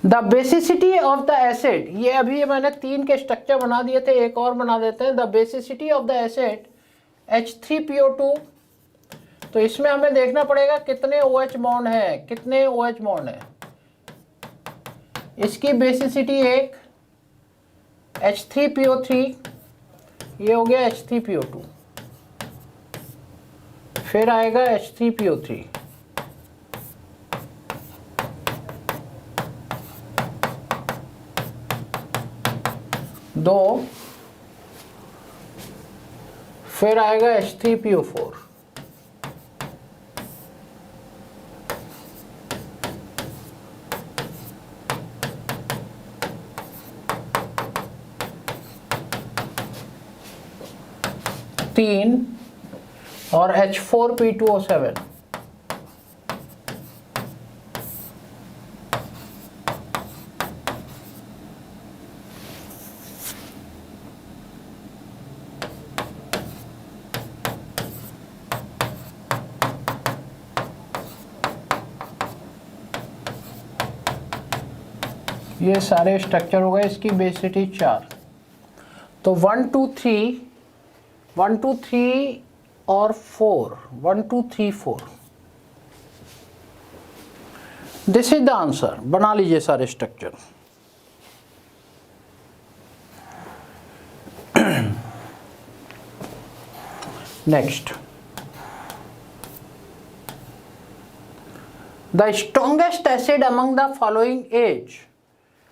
The basicity of the acid, ये अभी मैंने 3 के स्ट्रक्चर बना दिए थे, एक और बना देते हैं। The basicity of the acid H3PO2, तो इसमें हमें देखना पड़ेगा कितने OH बॉन्ड है, कितने OH बॉन्ड है। इसकी बेसिसिटी 1, H3PO3, ये हो गया H3PO2, फिर आएगा H3PO3, दो, फिर आएगा H3PO4, तीन, और H4P2O7, ये सारे स्ट्रक्चर हो गए। इसकी बेसिसिटी 4, तो 1 2 3 1 2 3 और 4, 1 2 3 4, दिस इज द आंसर। बना लीजिए सारे structure. Next, the strongest acid among the following is.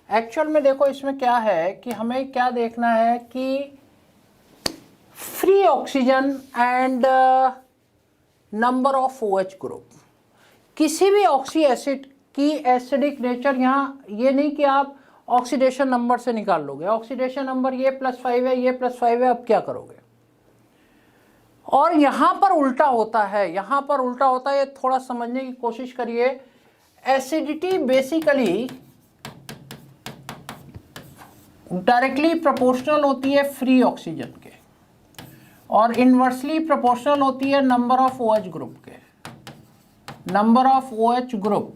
Actual में देखो इसमें क्या है कि हमें क्या देखना है कि free oxygen and number of OH group. किसी भी ऑक्सी एसिड की एसिडिक नेचर, यहाँ ये नहीं कि आप ऑक्सीडेशन नंबर से निकाल लोगे। ऑक्सीडेशन नंबर ये +5 है, ये +5 है, अब क्या करोगे। और यहाँ पर उल्टा होता है, यहाँ पर उल्टा होता है, ये थोड़ा समझने की कोशिश करिए। एसिडिटी बेसिकली डायरेक्टली प्रोपोर्शनल होती है फ्री ऑक्सीजन के, और इनवर्सली प्रोपोर्शनल होती है नंबर ऑफ OH ग्रुप के। Number of OH group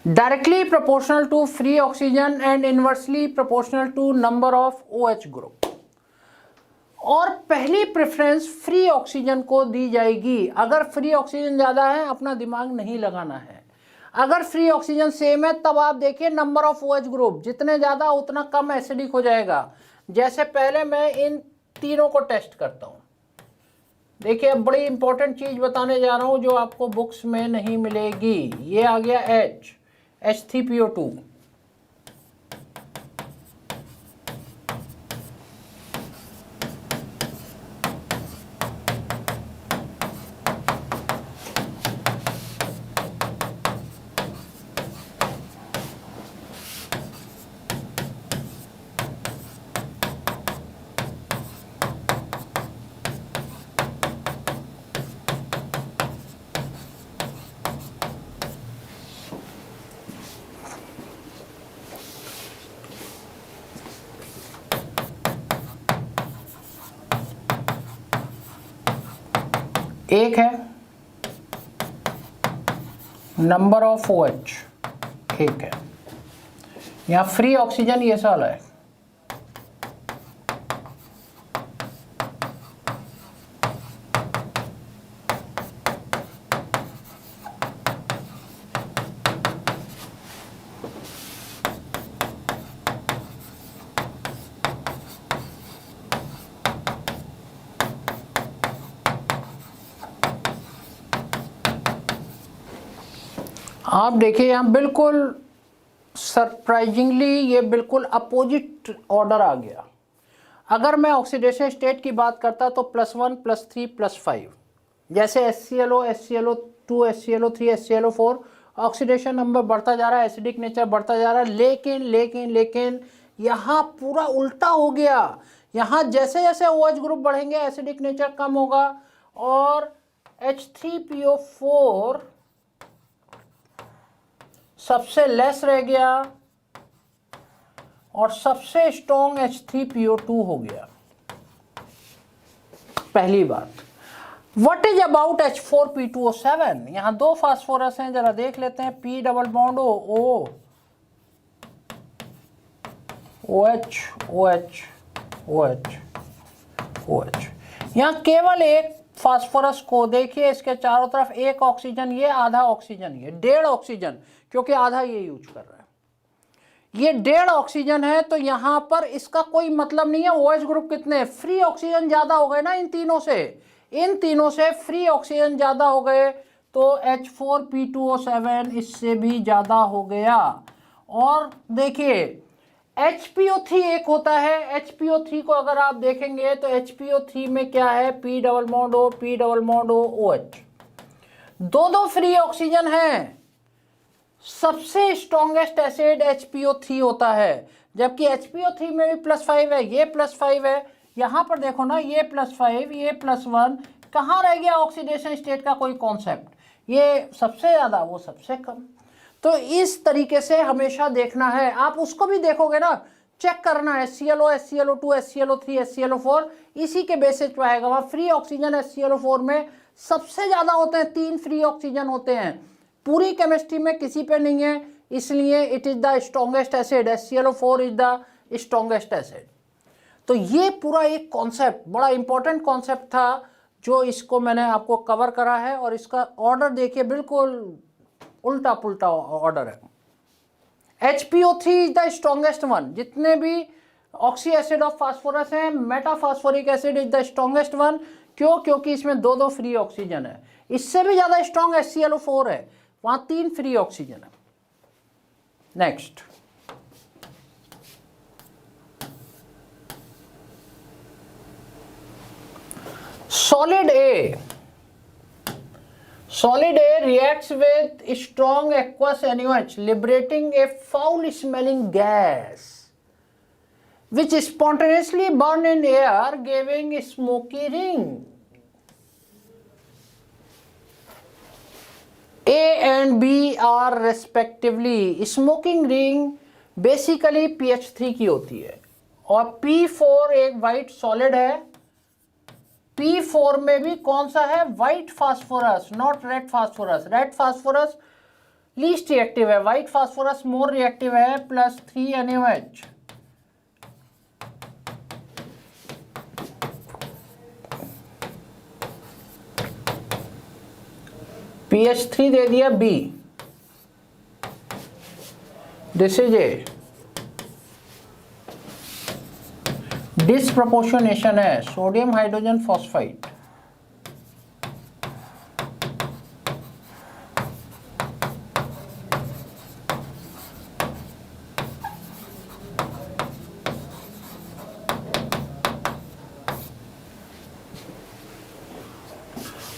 directly proportional to free oxygen and inversely proportional to number of OH group. और पहली प्रेफरेंस फ्री ऑक्सीजन को दी जाएगी। अगर फ्री ऑक्सीजन ज़्यादा है, अपना दिमाग नहीं लगाना है। अगर फ्री ऑक्सीजन सेम है, तब आप देखिए नंबर ऑफ OH ग्रुप जितने ज़्यादा उतना कम एसिडिक हो जाएगा। जैसे पहले मैं इन तीनों को टेस्ट करता हूँ। देखिए, अब बड़ी इंपॉर्टेंट चीज़ बताने जा रहा हूँ जो आपको बुक्स में नहीं मिलेगी। ये आ गया H3PO2, एक है नंबर ऑफ OH, एक है। यहाँ फ्री ऑक्सीजन ये साल है। आप देखिए यहाँ बिल्कुल सरप्राइजिंगली ये बिल्कुल अपोजिट ऑर्डर आ गया। अगर मैं ऑक्सीडेशन स्टेट की बात करता तो +1 +3 +5, जैसे HClO HClO2 HClO3 HClO4 oxidation number बढ़ता जा रहा है, एसिडिक नेचर बढ़ता जा रहा है। लेकिन लेकिन लेकिन यहाँ पूरा उल्टा हो गया। यहाँ जैसे जैसे OH ग्रुप बढ़ेंगे एसिडिक नेचर कम होगा, और H3PO4 सबसे लेस रह गया और सबसे स्ट्रॉन्ग H3PO2 हो गया। पहली बात। What is about H4P2O7? यहाँ दो फास्फोरस हैं, जरा देख लेते हैं। P double bond O, OH OH OH OH। यहाँ केवल एक फास्फोरस को देखिए, इसके चारों तरफ एक ऑक्सीजन, ये आधा ऑक्सीजन, ये 1.5 ऑक्सीजन, क्योंकि आधा ये यूज कर रहा है, ये 1.5 ऑक्सीजन है। तो यहाँ पर इसका कोई मतलब नहीं है। OH ग्रुप कितने, फ्री ऑक्सीजन ज्यादा हो गए ना इन तीनों से फ्री ऑक्सीजन ज्यादा हो गए, तो H4P2O7 इससे भी ज्यादा हो गया। और देखिए HPO3 एक होता है, HPO3 को अगर आप देखेंगे तो HPO3 में क्या है, P double bond O, P double bond O, OH, दो फ्री ऑक्सीजन है। सबसे स्ट्रॉन्गेस्ट एसिड HPO3 होता है, जबकि HPO3 में भी +5 है, ये +5 है। यहां पर देखो ना, ये +5, ये +1, कहां रह गया ऑक्सीडेशन स्टेट का कोई कॉन्सेप्ट, ये सबसे ज्यादा, वो सबसे कम। तो इस तरीके से हमेशा देखना है, आप उसको भी देखोगे ना, चेक करना है HClO, HClO2, HClO3, HClO4, इसी के बेसिस पे आएगा। वहां फ्री ऑक्सीजन HClO4 में सबसे ज्यादा होते हैं, 3 फ्री ऑक्सीजन होते हैं, पूरी केमिस्ट्री में किसी पे नहीं है, इसलिए it is the strongest acid, HClO4 is the strongest acid. तो ये पूरा एक कॉन्सेप्ट, बड़ा इंपॉर्टेंट कॉन्सेप्ट था, जो इसको मैंने आपको कवर करा है। और इसका ऑर्डर देखिए, बिल्कुल उल्टा पुल्टा ऑर्डर है। HPO3 is the strongest one, जितने भी ऑक्सी एसिड ऑफ फास्फोरस हैं, metaphosphoric acid is the strongest one. क्यों? क्योंकि इसमें दो फ्री ऑक्सीजन है। इससे भी ज्यादा स्ट्रॉन्ग HClO4 है, वहां 3 फ्री ऑक्सीजन है। Next, solid A reacts with strong aqueous NaOH, liberating a foul-smelling gas, which spontaneously burn in air, giving smoky ring. A and B are respectively. Smoking ring basically PH3 की होती है, और P4 एक white solid है। P4 में भी कौन सा है, white phosphorus, not red phosphorus. Red phosphorus least reactive है, व्हाइट फास्फोरस मोर रिएक्टिव है, +3 NaOH। PH3 दे दिया B, this is a disproportionation है, सोडियम हाइड्रोजन फॉस्फाइड।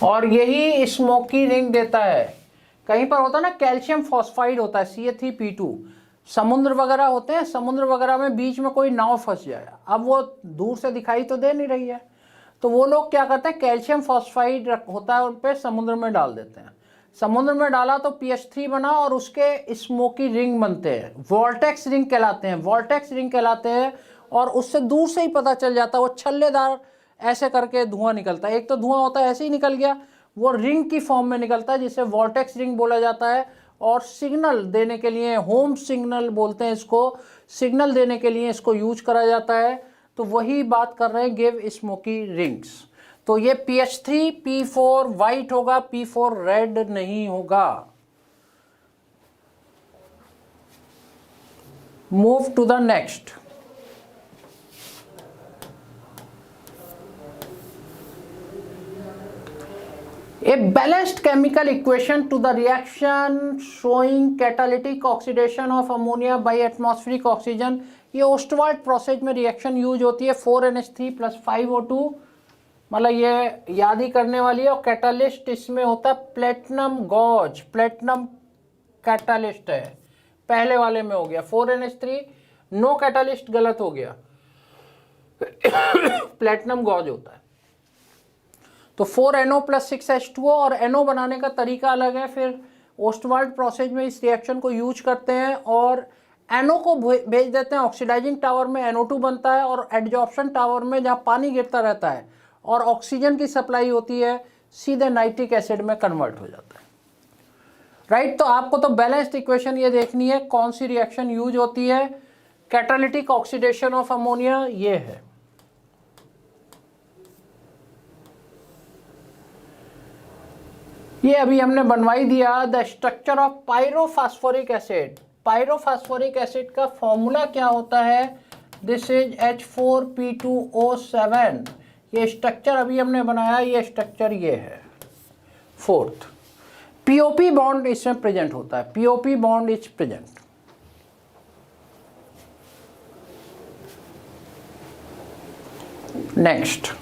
और यही स्मोकी रिंग देता है। कहीं पर होता है ना कैल्शियम फॉस्फाइड होता है, Ca3P2, समुद्र वगैरह होते हैं, समुद्र वगैरह में बीच में कोई नाव फंस जाए, अब वो दूर से दिखाई तो दे नहीं रही है, तो वो लोग क्या करते हैं, कैल्शियम फॉस्फाइड होता है उन पे, समुद्र में डाल देते हैं। समुद्र में डाला तो PH3 बना, और उसके स्मोकी रिंग बनते हैं, वोल्टेक्स रिंग कहलाते हैं, वोल्टेक्स रिंग कहलाते हैं। और उससे दूर से ही पता चल जाता है, वो छल्लेदार ऐसे करके धुआं निकलता है। एक तो धुआं होता है ऐसे ही निकल गया, वो रिंग की फॉर्म में निकलता है, जिसे वोल्टेक्स रिंग बोला जाता है। और सिग्नल देने के लिए, होम सिग्नल बोलते हैं इसको, सिग्नल देने के लिए इसको यूज करा जाता है। तो वही बात कर रहे हैं, गिव स्मोकी रिंग्स। तो ये PH3 P4 वाइट होगा, P4 रेड नहीं होगा। Move to the next. A balanced chemical equation to the reaction showing catalytic oxidation of ammonia by atmospheric oxygen। ये ओस्टवाल्ड प्रोसेस में रिएक्शन यूज होती है, 4NH3 + 5O2, मतलब ये याद ही करने वाली है। और कैटालिस्ट इसमें होता है प्लेटिनम गॉज, प्लेटिनम कैटालिस्ट है, पहले वाले में हो गया 4NH3, नो कैटालिस्ट गलत हो गया, प्लेटिनम गॉज होता है। तो 4NO + 6H2O, और NO बनाने का तरीका अलग है। फिर ओस्टवाल्ड प्रोसेस में इस रिएक्शन को यूज करते हैं, और NO को भेज देते हैं ऑक्सीडाइजिंग टावर में, NO2 बनता है, और एडजॉर्प्शन टावर में जहाँ पानी गिरता रहता है और ऑक्सीजन की सप्लाई होती है, सीधे नाइट्रिक एसिड में कन्वर्ट हो जाता है, राइट। तो आपको तो बैलेंस्ड इक्वेशन ये देखनी है कौन सी रिएक्शन यूज होती है, कैटालिटिक ऑक्सीडेशन ऑफ अमोनिया ये है। ये अभी हमने बनवाई दिया, the structure of pyrophosphoric acid. Pyrophosphoric acid का फॉर्मूला क्या होता है, दिस इज H4P2O7। ये स्ट्रक्चर अभी हमने बनाया, ये स्ट्रक्चर ये है। फोर्थ, पीओपी बॉन्ड इसमें प्रेजेंट होता है, POP bond is present. Next,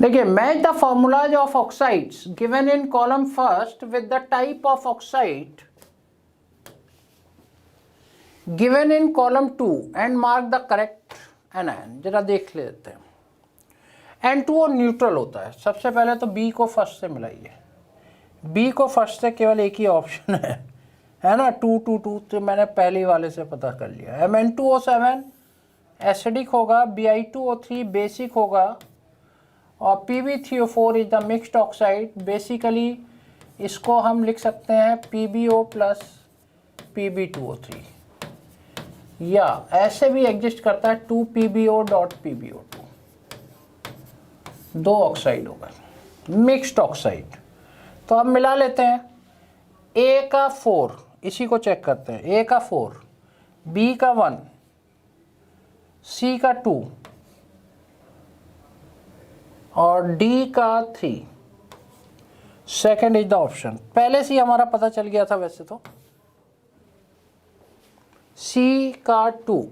देखिए, match the formulas of oxides given in column first with the type of oxide given in column 2 and mark the correct anion. जरा देख लेते हैं। N2O neutral होता है। सबसे पहले तो B को फर्स्ट से मिलाइए। B को फर्स्ट से केवल एक ही ऑप्शन है ना, 2 2 2, तो मैंने पहले वाले से पता कर लिया। Mn2O7 एसिडिक होगा, Bi2O3 बेसिक होगा और Pb3O4 is the mixed oxide. Basically इसको हम लिख सकते हैं PbO प्लस Pb2O3, या ऐसे भी एग्जिस्ट करता है 2PbO.PbO2। दो ऑक्साइड होगा, मिक्स्ड ऑक्साइड। तो अब मिला लेते हैं। A का 4, इसी को चेक करते हैं। A का 4, B का 1, C का 2 और D का 3। Second is the option. पहले से ही हमारा पता चल गया था वैसे तो। C का 2